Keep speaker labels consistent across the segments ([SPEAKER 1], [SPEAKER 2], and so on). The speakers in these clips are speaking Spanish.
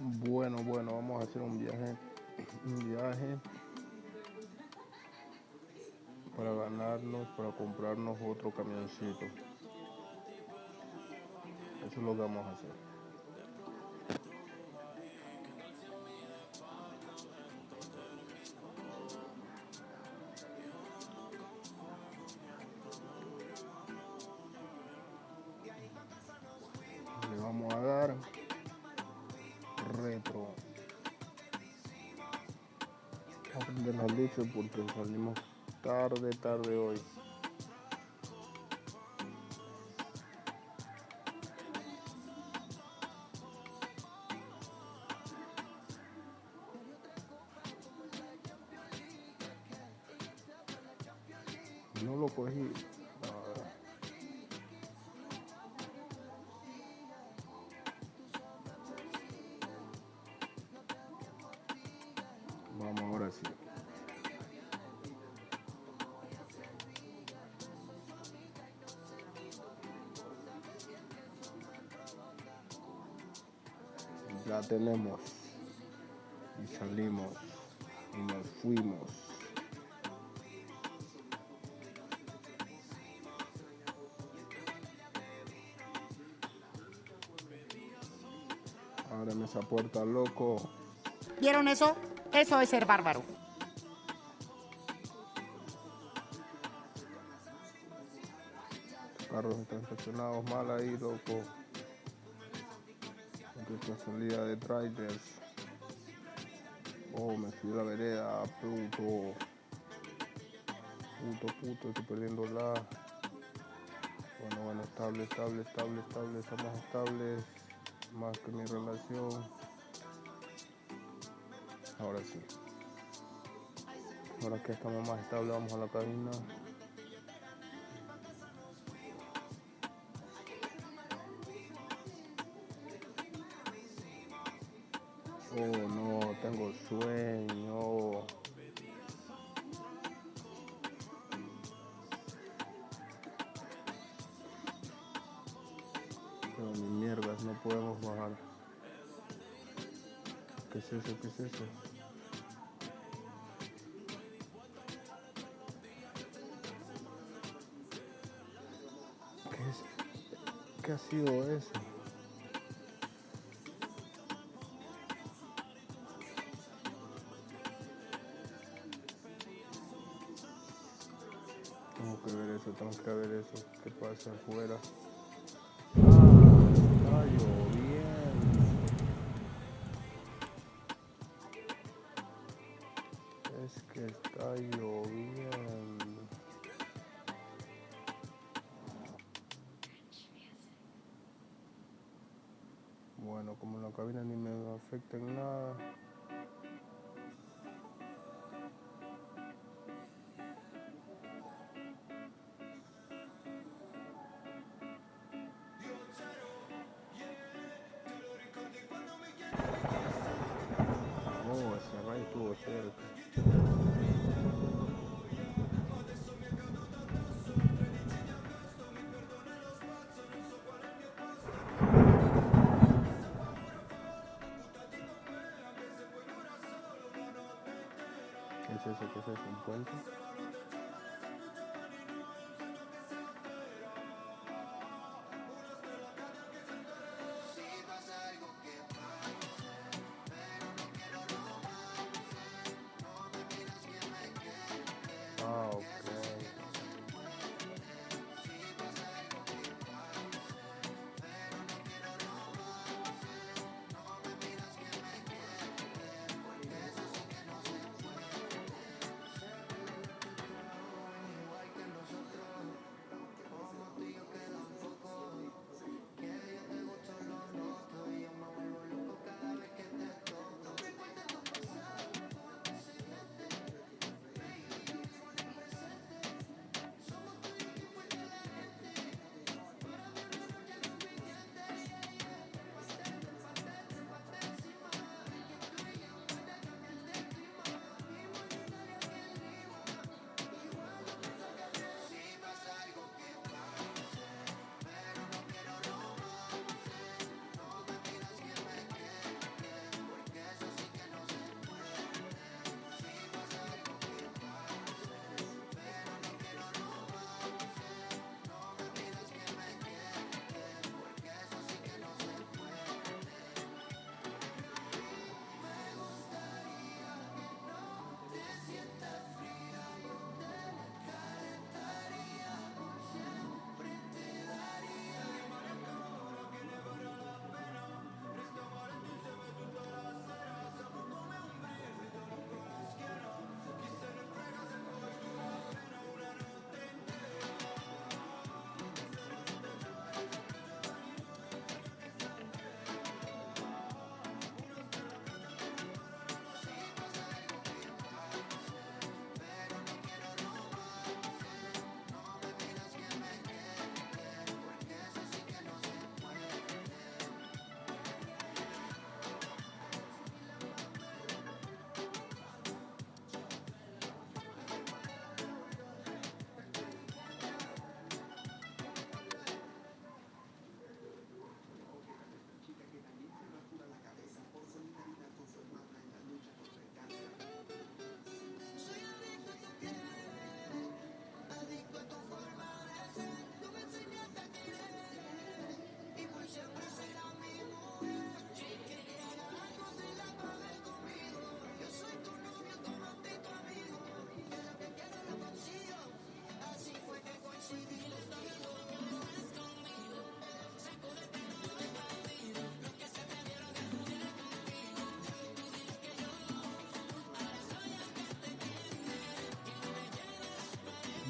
[SPEAKER 1] Bueno, vamos a hacer un viaje para comprarnos otro camioncito. Eso es lo que vamos a hacer. Le vamos a dar retro. Vamos a prender las luces porque salimos tarde hoy. No lo cogí. Vamos ahora sí. Ya tenemos. Y salimos. Y nos fuimos. Ábreme esa puerta, loco.
[SPEAKER 2] ¿Vieron eso? Eso es ser bárbaro.
[SPEAKER 1] Los carros están estacionados mal ahí, loco. Esta salida de trailers. Oh, me fui a la vereda, puto. Estoy perdiendo la. Bueno, estable, estamos estables. Más que mi relación. Ahora sí. Ahora que estamos más estables, vamos a la cabina. Oh no, tengo sueño. Pero ni mierdas, no podemos bajar. ¿Qué es eso? ¿Qué ha sido eso? Tengo que ver eso. ¿Qué pasa afuera? Está lloviendo. Es que está lloviendo. Bueno, como en la cabina ni me afecta en nada. Oh, ese rayo estuvo cerca. ¿Qué es eso? ¿Un puente? Ah, ok.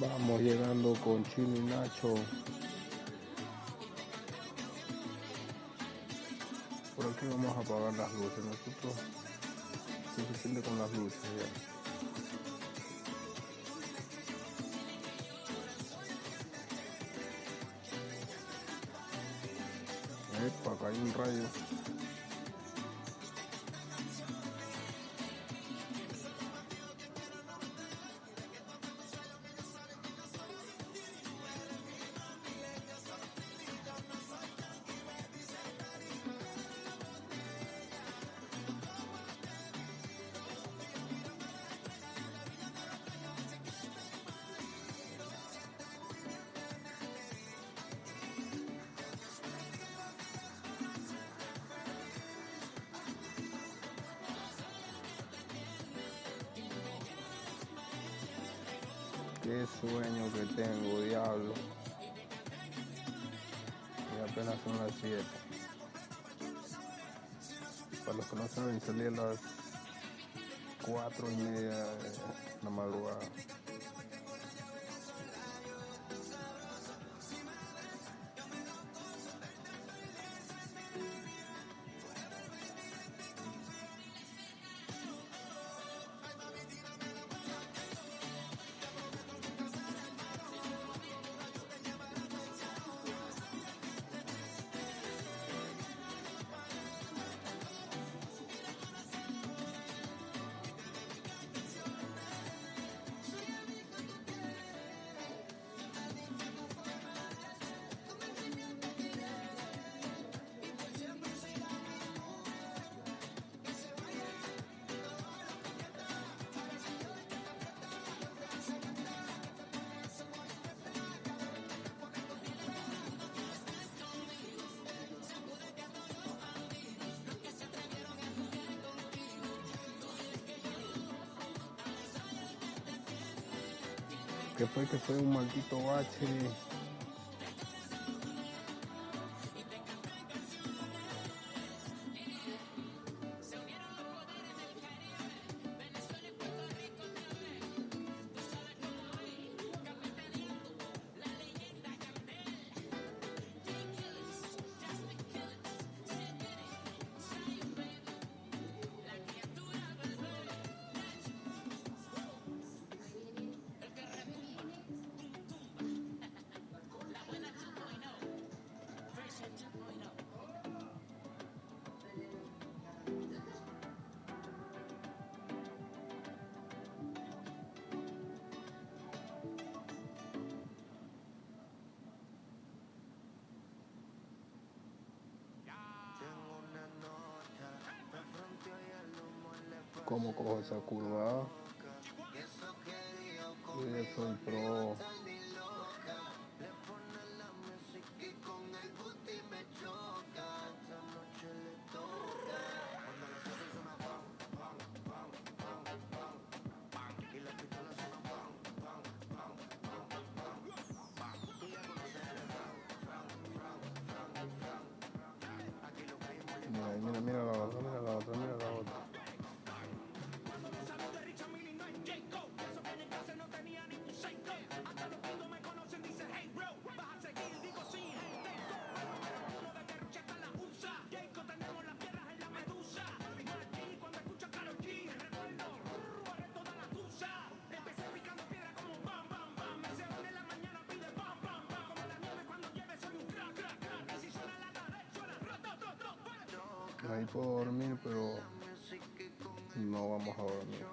[SPEAKER 1] Vamos llegando con Chino y Nacho. Por aquí vamos a apagar las luces. Nosotros suficiente con las luces ya. Epa, acá hay un rayo. Qué sueño que tengo, diablo. Y apenas son las 7. Para los que no saben, salí a las 4:30 de la madrugada. Que fue un maldito bache. ¿Cómo cojo esa curva? Yo soy pro. Mira la otra, mira la otra, mira la otra. Ahí puedo dormir, pero no vamos a dormir.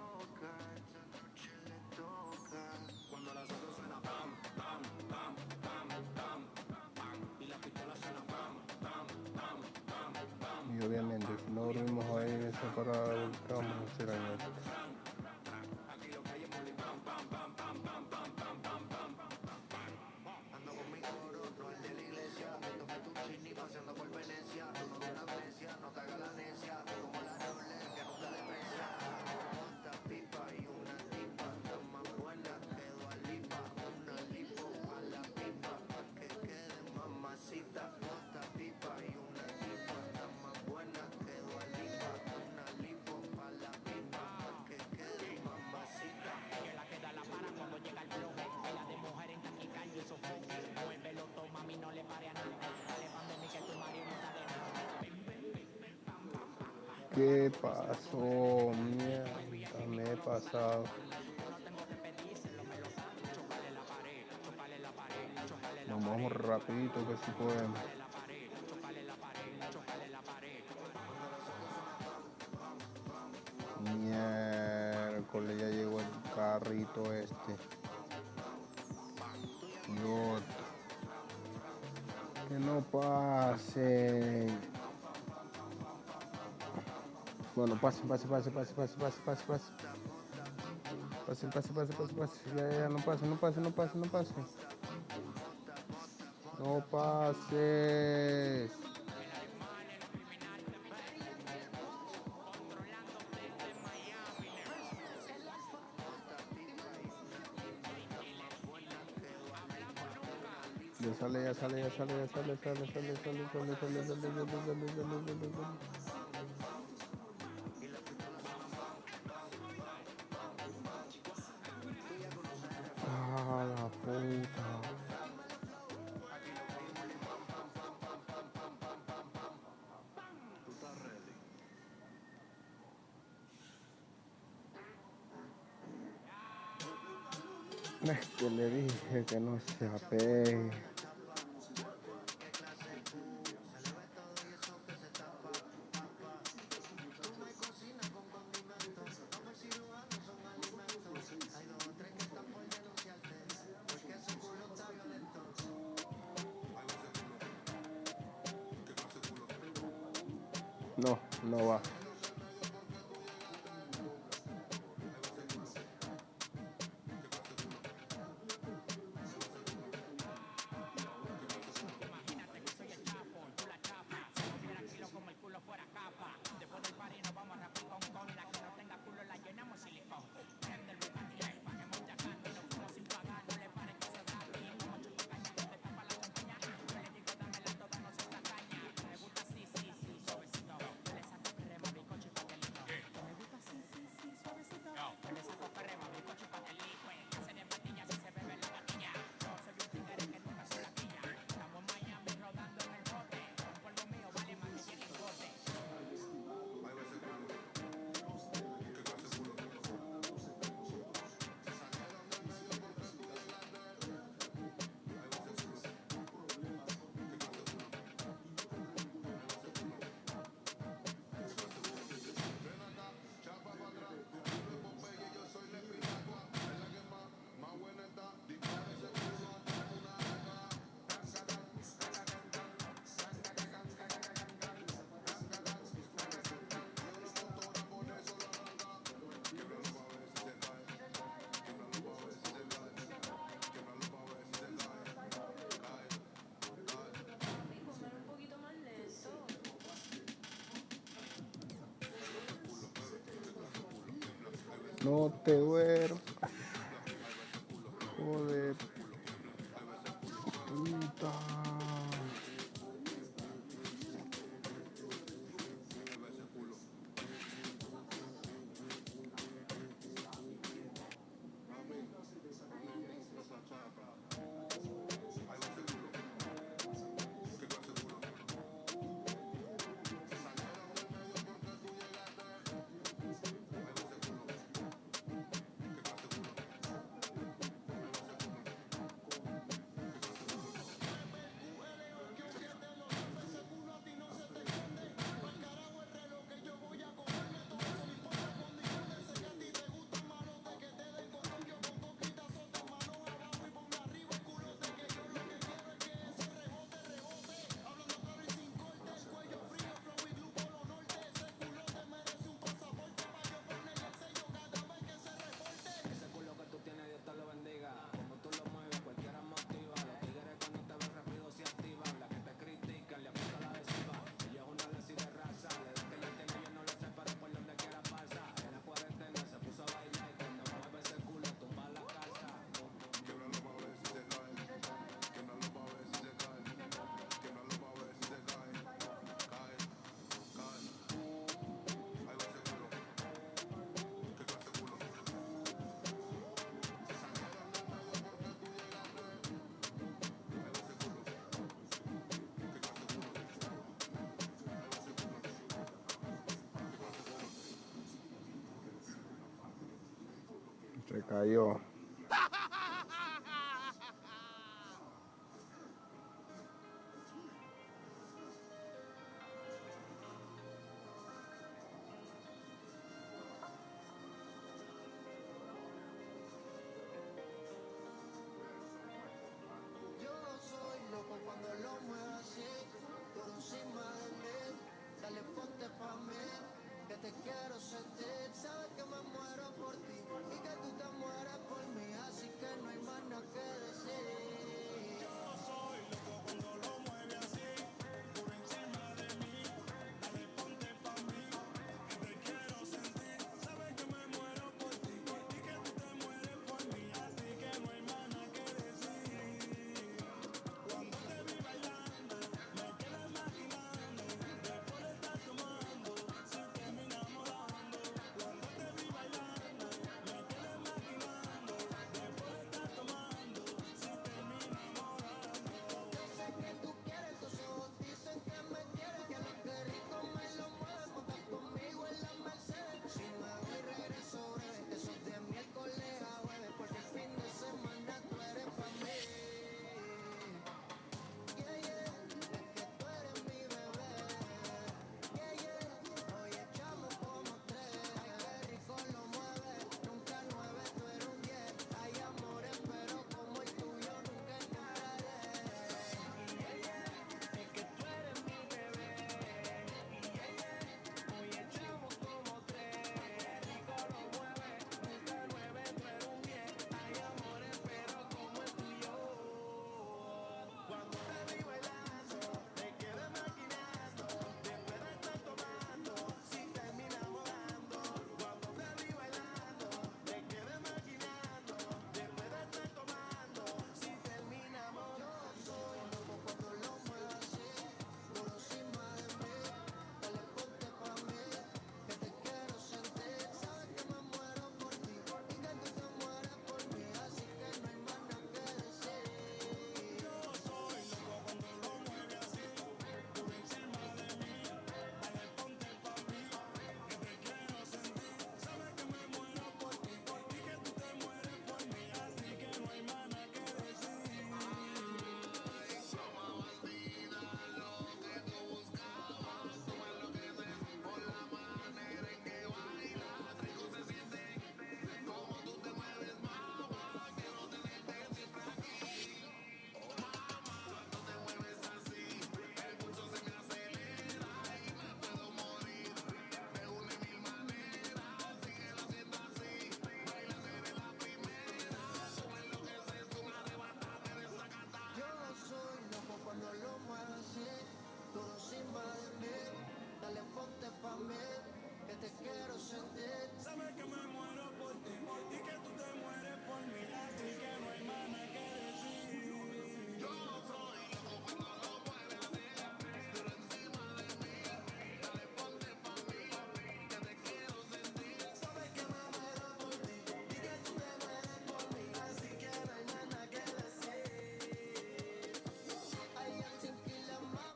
[SPEAKER 1] Y obviamente, si no dormimos ahí separados, ¿qué vamos a hacer ahí? ¿Qué pasó? Mierda, me he pasado. Vamos rapidito que si podemos. Miércoles ya llegó el carrito este. Dios. Que no pase. Bueno, pase. Pase. Ya, no pase. No pases. Ya sale. Ah, la puta. Es que le dije que no se apegue. No va. No te duermas. Joder. Puta. Se cayó.